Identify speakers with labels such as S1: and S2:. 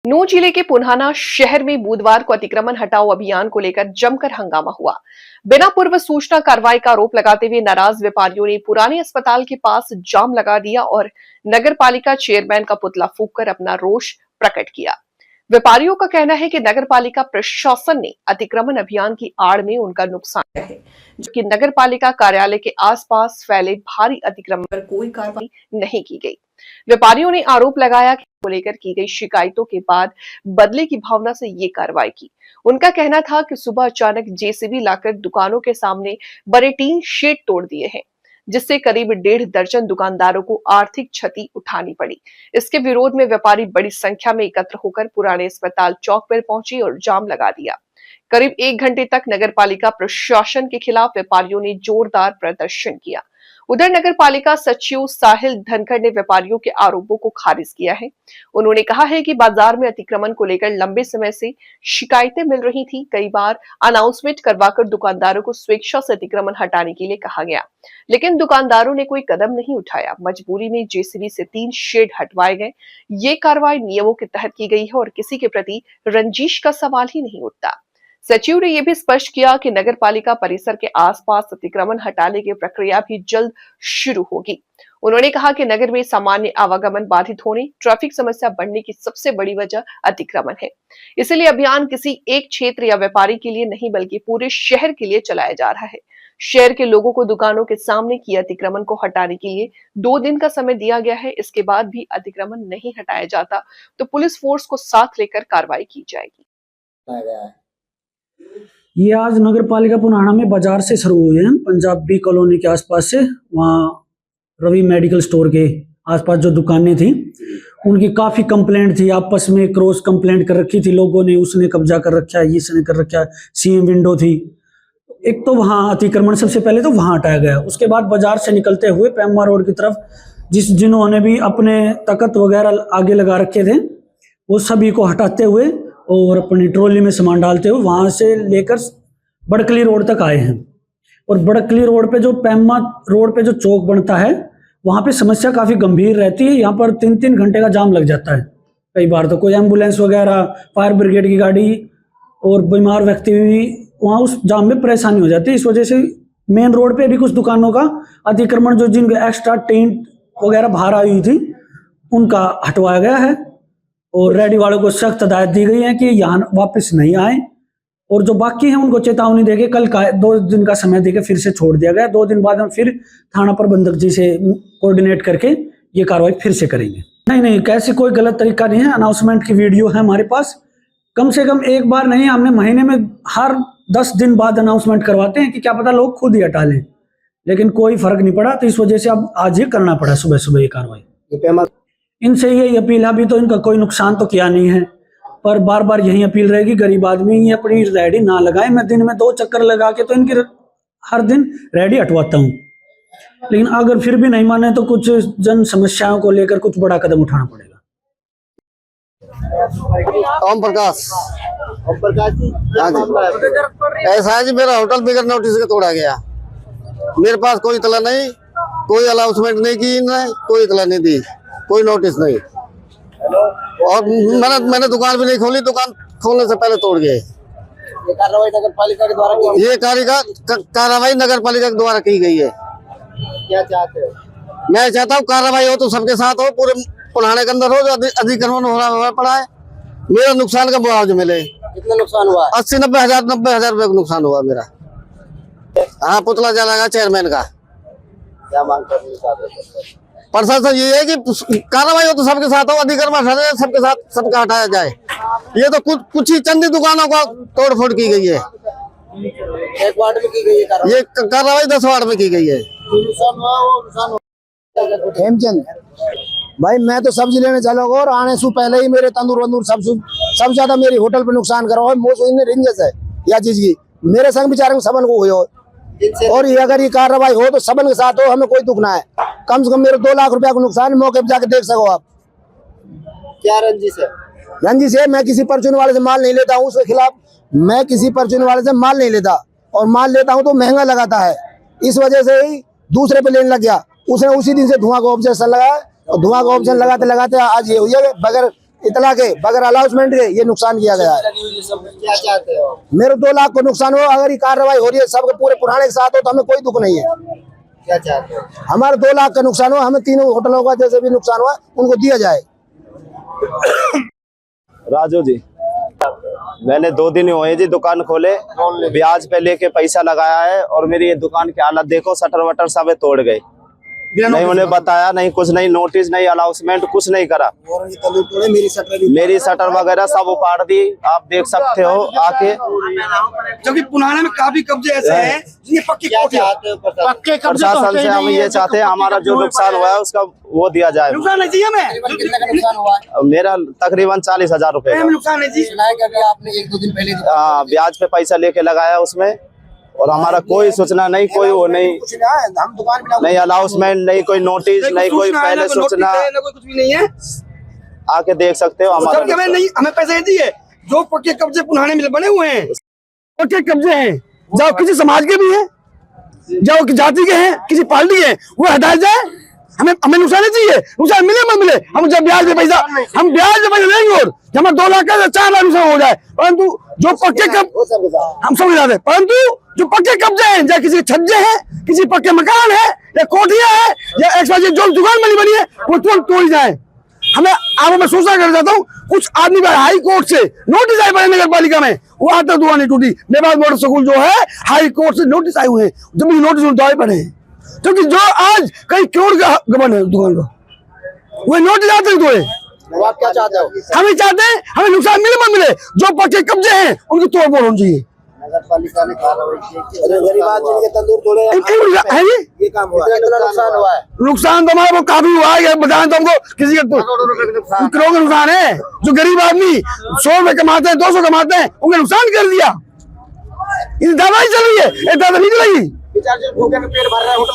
S1: नूंह जिले के पुन्हाना शहर में बुधवार को अतिक्रमण हटाओ अभियान को लेकर जमकर हंगामा हुआ। बिना पूर्व सूचना कार्रवाई का आरोप लगाते हुए नाराज व्यापारियों ने पुराने अस्पताल के पास जाम लगा दिया और नगर पालिका चेयरमैन का पुतला फूंककर अपना रोष प्रकट किया। व्यापारियों का कहना है कि नगर पालिका प्रशासन ने अतिक्रमण अभियान की आड़ में उनका नुकसान किया है, जबकि नगर पालिका कार्यालय के आसपास फैले भारी अतिक्रमण पर कोई कार्रवाई नहीं की गई। व्यापारियों ने आरोप लगाया कि को लेकर की गई शिकायतों के बाद बदले की भावना से ये कार्रवाई की। उनका कहना था कि सुबह अचानक जेसीबी लाकर दुकानों के सामने बड़े टीन शेड तोड़ दिए हैं, जिससे करीब 1.5 दर्जन दुकानदारों को आर्थिक क्षति उठानी पड़ी। इसके विरोध में व्यापारी बड़ी संख्या में एकत्र होकर पुराने अस्पताल चौक पर पहुंचे और जाम लगा दिया। करीब 1 घंटे तक नगर पालिका प्रशासन के खिलाफ व्यापारियों ने जोरदार प्रदर्शन किया। उधर नगर पालिका सचिव साहिल धनखड़ ने व्यापारियों के आरोपों को खारिज किया है। उन्होंने कहा है कि बाजार में अतिक्रमण को लेकर लंबे समय से शिकायतें मिल रही थी। कई बार अनाउंसमेंट करवाकर दुकानदारों को स्वेच्छा से अतिक्रमण हटाने के लिए कहा गया, लेकिन दुकानदारों ने कोई कदम नहीं उठाया। मजबूरी में जेसीबी से 3 शेड हटवाए गए। ये कार्रवाई नियमों के तहत की गई है और किसी के प्रति रंजिश का सवाल ही नहीं उठता। सचिव ने यह भी स्पष्ट किया कि नगर पालिका परिसर के आसपास अतिक्रमण हटाने की प्रक्रिया भी जल्द शुरू होगी। उन्होंने कहा कि नगर में सामान्य आवागमन बाधित होने, ट्रैफिक समस्या बढ़ने की सबसे बड़ी वजह अतिक्रमण है। इसलिए अभियान किसी एक क्षेत्र या व्यापारी के लिए नहीं बल्कि पूरे शहर के लिए चलाया जा रहा है। शहर के लोगों को दुकानों के सामने किए अतिक्रमण को हटाने के लिए 2 दिन का समय दिया गया है। इसके बाद भी अतिक्रमण नहीं हटाया जाता तो पुलिस फोर्स को साथ लेकर कार्रवाई की जाएगी।
S2: ये आज नगर पालिका पुन्हाना में बाजार से शुरू हुए हैं, पंजाबी कॉलोनी के आसपास से। वहाँ रवि मेडिकल स्टोर के आसपास जो दुकानें थी उनकी काफ़ी कंप्लेंट थी, आपस में क्रॉस कंप्लेंट कर रखी थी लोगों ने, उसने कब्जा कर रखा है, इसने कर रखा है, सीएम विंडो थी। एक तो वहाँ अतिक्रमण सबसे पहले तो वहाँ हटाया गया। उसके बाद बाजार से निकलते हुए पेम्मा रोड की तरफ जिन्होंने भी अपने तख्त वगैरह आगे लगा रखे थे वो सभी को हटाते हुए और अपनी ट्रॉली में सामान डालते हुए वहां से लेकर बड़कली रोड तक आए हैं। और बड़कली रोड पे जो पेम्मा रोड पे जो चौक बनता है वहां पे समस्या काफ़ी गंभीर रहती है। यहाँ पर 3-3 घंटे का जाम लग जाता है। कई बार तो कोई एम्बुलेंस वगैरह, फायर ब्रिगेड की गाड़ी और बीमार व्यक्ति भी वहाँ उस जाम में परेशानी हो जाती है। इस वजह से मेन रोड पे भी कुछ दुकानों का अतिक्रमण जो जिनके एक्स्ट्रा टेंट वगैरह बाहर आई हुई थी उनका हटवाया गया है और रेडी वालों को सख्त हदायत दी गई है कि यहाँ वापस नहीं आए। और जो बाकी हैं उनको चेतावनी देके कल का 2 दिन का समय देके फिर से छोड़ दिया गया। 2 दिन बाद हम फिर थाना प्रबंधक जी से कोऑर्डिनेट करके ये कार्रवाई फिर से करेंगे। नहीं, कैसे कोई गलत तरीका नहीं है। अनाउंसमेंट की वीडियो है हमारे पास। कम से कम एक बार नहीं, हमने महीने में हर 10 दिन बाद अनाउंसमेंट करवाते हैं कि क्या पता लोग खुद ही हटा लें, लेकिन कोई फर्क नहीं पड़ा। तो इस वजह से अब आज ही करना पड़ा सुबह सुबह ये कार्रवाई। इनसे यही अपील, अभी तो इनका कोई नुकसान तो किया नहीं है, पर बार बार यही अपील रहेगी, गरीब आदमी ये अपनी रेडी ना लगाए। मैं दिन में 2 चक्कर लगा के तो इनकी हर दिन रेडी हटवाता हूँ, लेकिन अगर फिर भी नहीं माने तो कुछ जन समस्याओं को लेकर कुछ बड़ा कदम उठाना पड़ेगा।
S3: ओम प्रकाश जी, हाँ जी। ऐसा है जी, मेरा होटल बगैर नोटिस के तोड़ा गया। मेरे पास कोई इतला नहीं, कोई अनाउंसमेंट नहीं की, कोई इतला नहीं दी, कोई नोटिस नहीं। और मैंने दुकान भी नहीं खोली, दुकान खोलने से पहले तोड़ गए। ये कार्रवाई नगर पालिका के द्वारा कार्रवाई नगर पालिका के द्वारा की गई है। क्या चाहते हो? मैं चाहता हूँ कार्रवाई हो तो सबके साथ हो, पूरे पुन्हाने के अंदर हो। जो अतिक्रमण हो पड़ा है, मेरा नुकसान का मुआवजा मिले। कितना नुकसान हुआ? 80-90 हजार रुपए का नुकसान हुआ मेरा। हाँ, पुतला जलाएगा चेयरमैन का। क्या मांग कर प्रशासन ये है कि कार्रवाई हो तो सबके साथ हो, अतिक्रमण हटाया सबके साथ, सबका हटाया जाए। ये तो कुछ ही चंद दुकानों का तोड़ फोड़ की गई है। एक वार्ड में की गई है ये कार्रवाई, 10 वार्ड में की गई है।
S4: हेमचंद भाई, मैं तो सब्जी लेने चला और आने से पहले ही मेरे तंदूर वंदूर सब ज्यादा मेरी होटल पे नुकसान करा है। रिंजस है या चीज की मेरे संग बेचारे सबन को हुई हो। और ये अगर ये कार्रवाई हो तो सबन के साथ हो, हमें कोई दुख ना है। कम से कम मेरे 2 लाख रुपया का नुकसान, मौके पे जाके देख सको आप। क्या रंजिश है? रंजिश है, मैं किसी परचून वाले से माल नहीं लेता हूँ, उसके खिलाफ मैं किसी परचून वाले से माल नहीं लेता, और माल लेता हूँ तो महंगा लगाता है। इस वजह से ही दूसरे पे लेने लग गया। उसने उसी दिन से धुआं का ऑब्जेक्शन लगाया और धुआं का ऑप्शन लगाते लगाते आज ये हुई है। बगैर इतला के बगैर अलाउंसमेंट के ये नुकसान किया गया है।
S3: क्या चाहते हो?
S4: मेरे 2 लाख को नुकसान हो, अगर ये कार्रवाई हो रही है सबके पूरे पुराने के साथ हो तो हमें कोई दुख नहीं है।
S3: क्या चाहते हो?
S4: हमारे 2 लाख का नुकसान हो, हमें तीनों होटलों का जैसे भी नुकसान हुआ उनको दिया जाए।
S5: राजू जी, मैंने 2 दिन हुए जी दुकान खोले, ब्याज पे लेके पैसा लगाया है और मेरी ये दुकान की हालत देखो, शटर वटर सब तोड़ गए। नहीं उन्हें बताया, नहीं कुछ, नहीं नोटिस, नहीं अनाउंसमेंट, कुछ नहीं करा। मेरी शटर वगैरह सब उपाड़ दी, आप देख सकते हो आके।
S6: जबकि पुराने में काफी कब्जे ऐसे हैं ये पक्के पक्के कब्जे।
S5: प्रशासन से हम ये चाहते हैं हमारा जो नुकसान हुआ है उसका वो दिया जाए।
S6: नुकसान नहीं जी हमें,
S3: कितने का नुकसान हुआ है?
S5: मेरा तकरीबन 40,000 रुपए का
S6: नुकसान नहीं जी।
S3: सुना है कि अभी आपने 1-2 दिन पहले
S5: ब्याज पे पैसा लेके लगाया उसमें, और हमारा कोई सूचना नहीं, कोई वो नहीं,
S4: हम दुकान
S5: नहीं अनाउंसमेंट, नहीं कोई नोटिस, नहीं कोई पहले सूचना।
S6: कुछ भी नहीं है,
S5: आके देख सकते हो हमारा।
S6: हमें नहीं, हमें पैसे दिए जो पक्के कब्जे पुराने में बने हुए हैं, पक्के कब्जे हैं, जाओ किसी समाज के भी हैं, जाओ जाति के हैं, किसी पार्टी के हैं, वो हटाए जाए। हमें नुकसान नहीं चाहिए, नुकसान मिले मत मिले, हम जब ब्याज पे पैसा, हम ब्याज पे पैसा लेंगे और जब हमें 2 लाख का 4 लाख नुकसान हो जाए, परंतु जो पक्के हम समझ जाते, परंतु जो पक्के कब्जे हैं, चाहे किसी के छज्जे हैं, किसी पक्के मकान है या कोठियां है या एक्स जो दुकान बनी है वो तुरंत तोड़ जाए। हमें आप मैं सूचना कर जाता हूँ, कुछ आदमी का हाई कोर्ट से नोटिस आए पड़े नगर पालिका में, वो आज तक दुकान नहीं टूटी। नेवाज मॉडल स्कूल जो है हाई कोर्ट से नोटिस आए हुए हैं, जब भी नोटिस दवाई पड़े हैं, क्योंकि जो आज कई करोड़ का गबन है दुकान का, वो नोटिस आते हैं तोड़े।
S3: आप क्या चाहते हो?
S6: हमें चाहते हैं हमें नुकसान मिले मत मिले, जो पक्के कब्जे हैं उनकी तोड़ फोड़ होनी चाहिए।
S3: नगर पालिका ने कार्रवाई की,
S4: गरीब आदमी के तंदूर तोड़े
S6: है जी,
S4: ये काम हुआ।
S3: कितना नुकसान हुआ है?
S6: नुकसान तो हमारा वो काफी हुआ है, बताएं तो हमको किसी का करोड़ का नुकसान है। जो गरीब आदमी 100 रुपए कमाते हैं, 200 कमाते हैं, उनका नुकसान कर दिया। ये दवाई चल रही है, ये दवा नहीं चलेगी।
S3: पेट भर रहा है होटल